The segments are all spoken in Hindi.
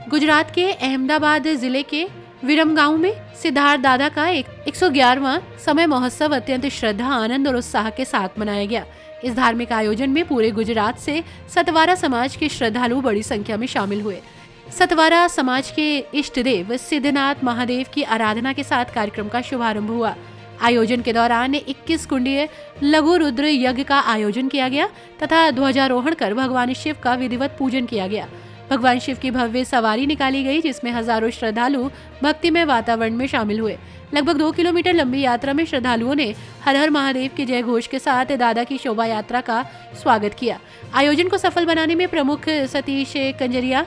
गुजरात के अहमदाबाद जिले के विरमगांव में सिद्धार्थ दादा का 111वां समय महोत्सव अत्यंत श्रद्धा, आनंद और उत्साह के साथ मनाया गया। इस धार्मिक आयोजन में पूरे गुजरात से सतवारा समाज के श्रद्धालु बड़ी संख्या में शामिल हुए। सतवारा समाज के इष्ट देव सिद्धनाथ महादेव की आराधना के साथ कार्यक्रम का शुभारंभ हुआ। आयोजन के दौरान 21 कुंडीय लघु रुद्र यज्ञ का आयोजन किया गया तथा ध्वजारोहण कर भगवान शिव का विधिवत पूजन किया गया। भगवान शिव की भव्य सवारी निकाली गई, जिसमें हजारों श्रद्धालु भक्तिमय वातावरण में शामिल हुए। लगभग 2 किलोमीटर लंबी यात्रा में श्रद्धालुओं ने हर हर महादेव के जय घोष के साथ दादा की शोभा यात्रा का स्वागत किया। आयोजन को सफल बनाने में प्रमुख सतीश कंजरिया,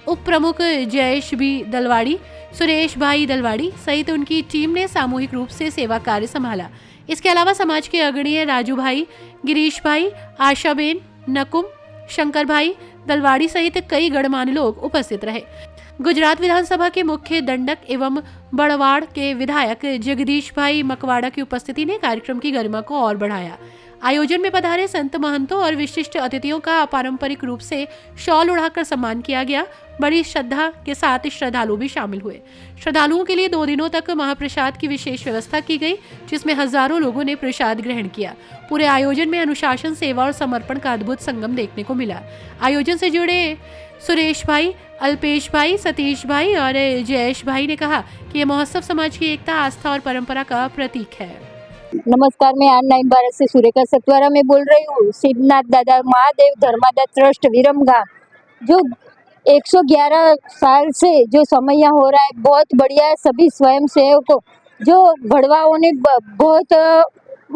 उप प्रमुख जयेश बी दलवाड़ी, सुरेश भाई दलवाड़ी सहित उनकी टीम ने सामूहिक रूप से सेवा कार्य संभाला। इसके अलावा समाज के अग्रणीय राजू भाई, गिरीश भाई, आशाबेन, नकुम, शंकर भाई दलवाड़ी सहित कई गणमान्य लोग उपस्थित रहे। गुजरात विधानसभा के मुख्य दंडक एवं बड़वाड़ के विधायक जगदीश भाई मकवाड़ा की उपस्थिति ने कार्यक्रम की गरिमा को और बढ़ाया। आयोजन में पधारे संत महंतों और विशिष्ट अतिथियों का पारंपरिक रूप से शॉल उड़ाकर सम्मान किया गया। बड़ी श्रद्धा के साथ श्रद्धालु भी शामिल हुए। श्रद्धालुओं के लिए 2 दिनों तक महाप्रसाद की विशेष व्यवस्था की गई, जिसमें हजारों लोगों ने प्रसाद ग्रहण किया। पूरे आयोजन में अनुशासन, सेवा और समर्पण का अद्भुत संगम देखने को मिला। आयोजन से जुड़े सुरेश भाई, अल्पेश भाई, सतीश भाई और जयेश भाई ने कहा कि यह महोत्सव समाज की एकता, आस्था और परंपरा का प्रतीक है। नमस्कार, मैं ऑनलाइन भारत से सुरेखा सतवारा में बोल रही हूँ। सिद्धनाथ दादा महादेव धर्मादा ट्रस्ट विरमगांव जो 111 साल से जो समय यहाँ हो रहा है, बहुत बढ़िया है। सभी स्वयं सेवकों जो भड़वाओं ने बहुत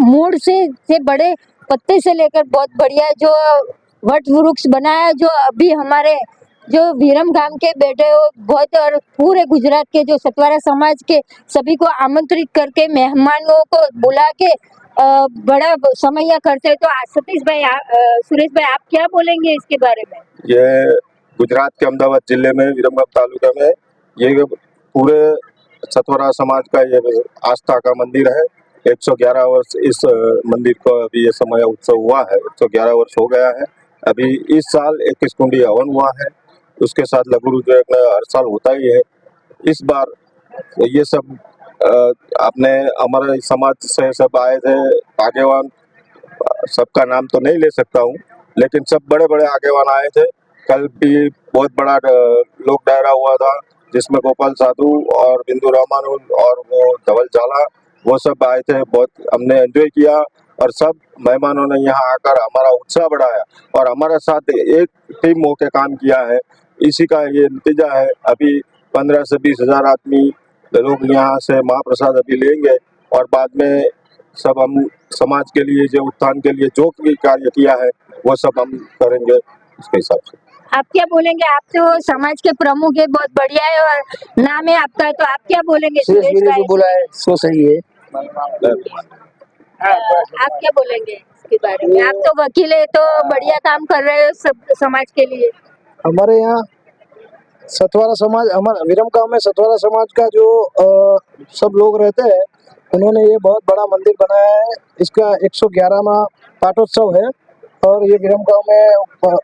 मूड से बड़े पत्ते से लेकर बहुत बढ़िया जो वट वृक्ष बनाया, जो अभी हमारे जो विरमगांव के बैठे हो बहुत, और पूरे गुजरात के जो सतवारा समाज के सभी को आमंत्रित करके मेहमानों को बुला के बड़ा समय करते हैं। तो सतीश भाई, सुरेश भाई, आप क्या बोलेंगे इसके बारे में? ये गुजरात के अहमदाबाद जिले में विरमगांव तालुका में ये पूरे सतवारा समाज का ये आस्था का मंदिर है। 111 वर्ष इस मंदिर को अभी ये समय उत्सव हुआ है, 111 वर्ष हो गया है। अभी इस साल 21 कुंडी हवन हुआ है। उसके साथ लघु रुद्र यज्ञ हर साल होता ही है। इस बार ये सब अपने हमारे समाज से सब आए थे आगेवान। सबका नाम तो नहीं ले सकता हूँ, लेकिन सब बड़े बड़े आगेवान आए थे। कल भी बहुत बड़ा लोक डायरा हुआ था, जिसमें गोपाल साधु और बिंदु रामानुज और वो धवल झाला वो सब आए थे। बहुत हमने एंजॉय किया और सब मेहमानों ने यहाँ आकर हमारा उत्साह बढ़ाया और हमारे साथ एक टीम होकर काम किया है। इसी का ये नतीजा है। अभी 15 से 20 हजार आदमी लोग यहाँ से महाप्रसाद अभी लेंगे और बाद में सब हम समाज के लिए जो उत्थान के लिए जो भी कार्य किया है वो सब हम करेंगे उसके हिसाब से। आप क्या बोलेंगे? आप तो समाज के प्रमुख है, बहुत बढ़िया है और नाम है आपका, तो आप क्या बोलेंगे? सुरेश भाई बोला है सो सही है। आप क्या बोलेंगे इसके बारे में? आप तो वकील है, तो बढ़िया काम कर रहे हो सब समाज के लिए। हमारे यहाँ सतवारा समाज, हमारे विरमगांव में सतवारा समाज का जो सब लोग रहते हैं, उन्होंने ये बहुत बड़ा मंदिर बनाया है। इसका 111वां पाटोत्सव है और ये विरमगांव में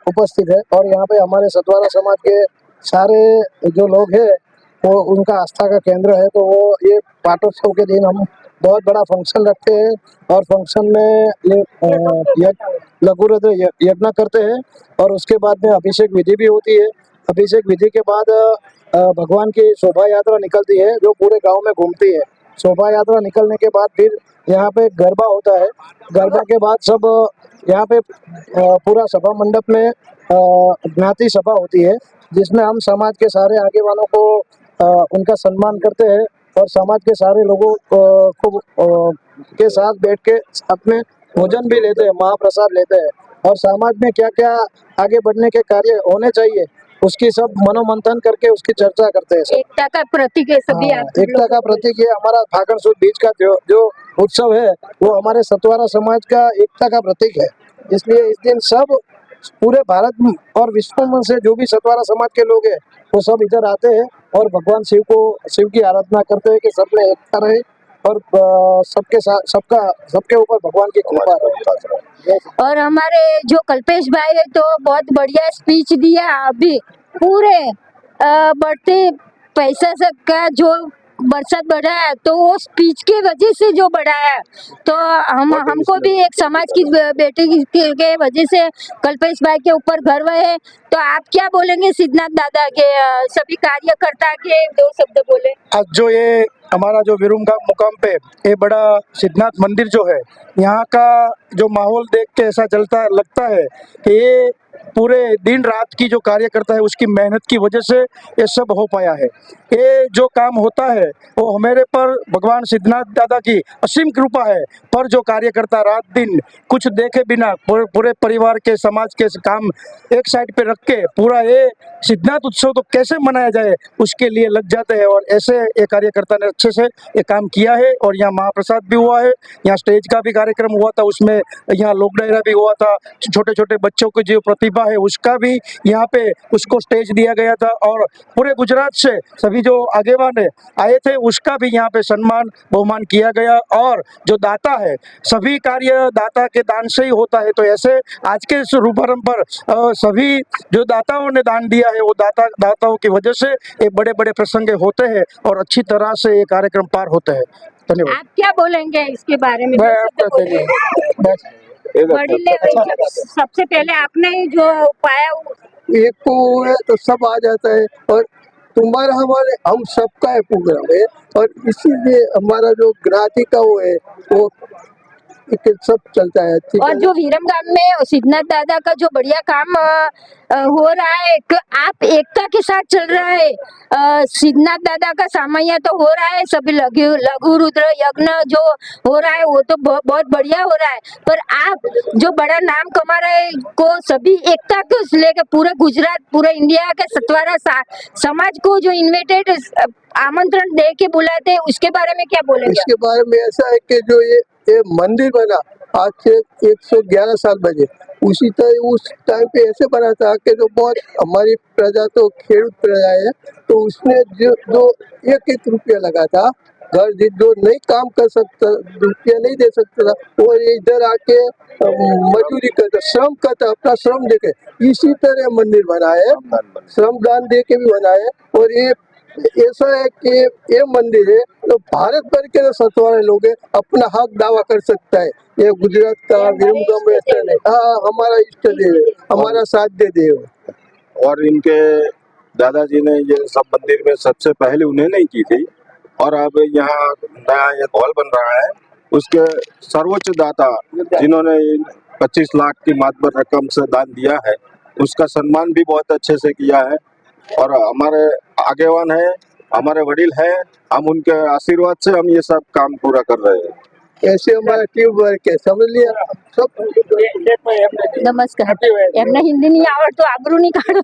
उपस्थित है। और यहाँ पे हमारे सतवारा समाज के सारे जो लोग हैं वो उनका आस्था का केंद्र है। तो वो ये पाटोत्सव के दिन हम बहुत बड़ा फंक्शन रखते हैं और फंक्शन में ये लघु रुद्र यज्ञ करते हैं और उसके बाद में अभिषेक विधि भी होती है। अभिषेक विधि के बाद भगवान की शोभा यात्रा निकलती है जो पूरे गांव में घूमती है। शोभा यात्रा निकलने के बाद फिर यहाँ पे गरबा होता है। गरबा के बाद सब यहाँ पे पूरा सभा मंडप में ज्ञाति सभा होती है, जिसमें हम समाज के सारे आगेवानों को उनका सम्मान करते हैं और समाज के सारे लोगों को के साथ बैठ के साथ में भोजन भी लेते हैं, महाप्रसाद लेते हैं और समाज में क्या क्या आगे बढ़ने के कार्य होने चाहिए उसकी सब मनोमंथन करके उसकी चर्चा करते हैं। एकता का प्रतीक है सभी। एकता का प्रतीक है हमारा फागण सुद बीज का जो उत्सव है वो हमारे सतवारा समाज का एकता का प्रतीक है। इसलिए इस दिन सब पूरे भारत और विश्व में से जो भी सतवारा समाज के लोग हैं वो सब इधर आते हैं और भगवान शिव की आराधना करते हैं कि सब में एकता रहे और सबके साथ सबके ऊपर भगवान की कृपा रहे। और हमारे जो कल्पेश भाई है तो बहुत बढ़िया स्पीच दिया। अभी पूरे बढ़ते पैसा का जो बरसात बढ़ा है तो वो स्पीच के वजह से जो बढ़ा है, तो हमको भी एक समाज की बेटी के वजह से कल्पेश भाई के ऊपर गर्व है। तो आप क्या बोलेंगे सिद्धनाथ दादा के सभी कार्यकर्ता के दो शब्द बोले। आज जो ये हमारा जो विरुमगाम मुकाम पे ये बड़ा सिद्धनाथ मंदिर जो है, यहाँ का जो माहौल देख के ऐसा चलता लगता है कि ये पूरे दिन रात की जो कार्यकर्ता है उसकी मेहनत की वजह से ये सब हो पाया है। ये जो काम होता है वो हमारे पर भगवान सिद्धनाथ दादा की असीम कृपा है। पर जो कार्यकर्ता रात दिन कुछ देखे बिना पूरे परिवार के समाज के काम एक साइड पे रख के पूरा ये सिद्धनाथ उत्सव तो कैसे मनाया जाए उसके लिए लग जाते हैं, और ऐसे ये कार्यकर्ता ने अच्छे से ये काम किया है। और यहाँ महाप्रसाद भी हुआ है, यहाँ स्टेज का भी कार्यक्रम हुआ था, उसमें यहाँ लोक डायरा भी हुआ था, छोटे छोटे बच्चों की जो प्रतिभा है उसका भी यहाँ पे उसको स्टेज दिया गया था, और पूरे गुजरात से सभी जो आगेवान आए थे उसका भी यहाँ पे सम्मान बहुमान किया गया। और जो दाता है सभी कार्य दाता के दान से ही होता है, तो ऐसे आज के इस शुभारंभ पर सभी जो दाताओं ने दान दिया है वो दाताओं की वजह से ये बड़े बड़े प्रसंग होते हैं और अच्छी तरह से ये कार्यक्रम पार होते हैं। धन्यवाद। आप क्या बोलेंगे इसके बारे में। मैं आपका बोलिए। बड़ी सबसे पहले आपने जो पाया एक को है तो सब आ जाता है, और तुम्हारा हमारे हम सबका है प्रोग्राम है, और इसीलिए हमारा जो ग्राहकी का वो है वो सब चलता है। और जो विरमगाम में सिद्धनाथ दादा का जो बढ़िया काम हो रहा है, आप एकता के साथ चल रहा है। सिद्धनाथ दादा का सामया तो हो रहा है, सभी लघु रुद्र यज्ञ जो हो रहा है वो तो बहुत बढ़िया हो रहा है, पर आप जो बड़ा नाम कमा रहे को सभी एकता को लेकर पूरे गुजरात पूरे इंडिया के सतवारा समाज को जो इन्विटेड आमंत्रण दे के बुलाते हैं उसके बारे में क्या बोलेंगे। इसके बारे में ऐसा है कि जो ये मंदिर बना आज से 111 साल बजे, उसी तरह उस टाइम पे ऐसे बना था कि जो बहुत हमारी प्रजा तो खेडूत प्रजा है, तो उसने जो 1-1 रुपया लगा था, घर जो नहीं काम कर सकता रुपया नहीं दे सकता था और इधर आके मजदूरी करता श्रम करता अपना श्रम देके इसी तरह मंदिर बना है, श्रमदान दे के भी बना है। और ये ऐसा है कि ये मंदिर है तो भारत भर के सतवारे लोग अपना हक दावा कर सकता है। ये गुजरात का विरमगाम है, हाँ हमारा इष्ट देव है, हमारा साध्य देव है। और इनके दादाजी ने ये सब मंदिर में सबसे पहले उन्हें नहीं की थी, और अब यहाँ नया एक हॉल बन रहा है, उसके सर्वोच्च दाता जिन्होंने 25 लाख की मातबर रकम से दान दिया है उसका सम्मान भी बहुत अच्छे से किया है। और हमारे आगेवान है, हमारे वडील है, हम उनके आशीर्वाद से हम ये सब काम पूरा कर रहे हैं। ऐसे हमारा टीम वर्क है, समझ लिया सब। नमस्कार, एमने हिंदी नहीं आवड़तो आबरू नहीं काढो।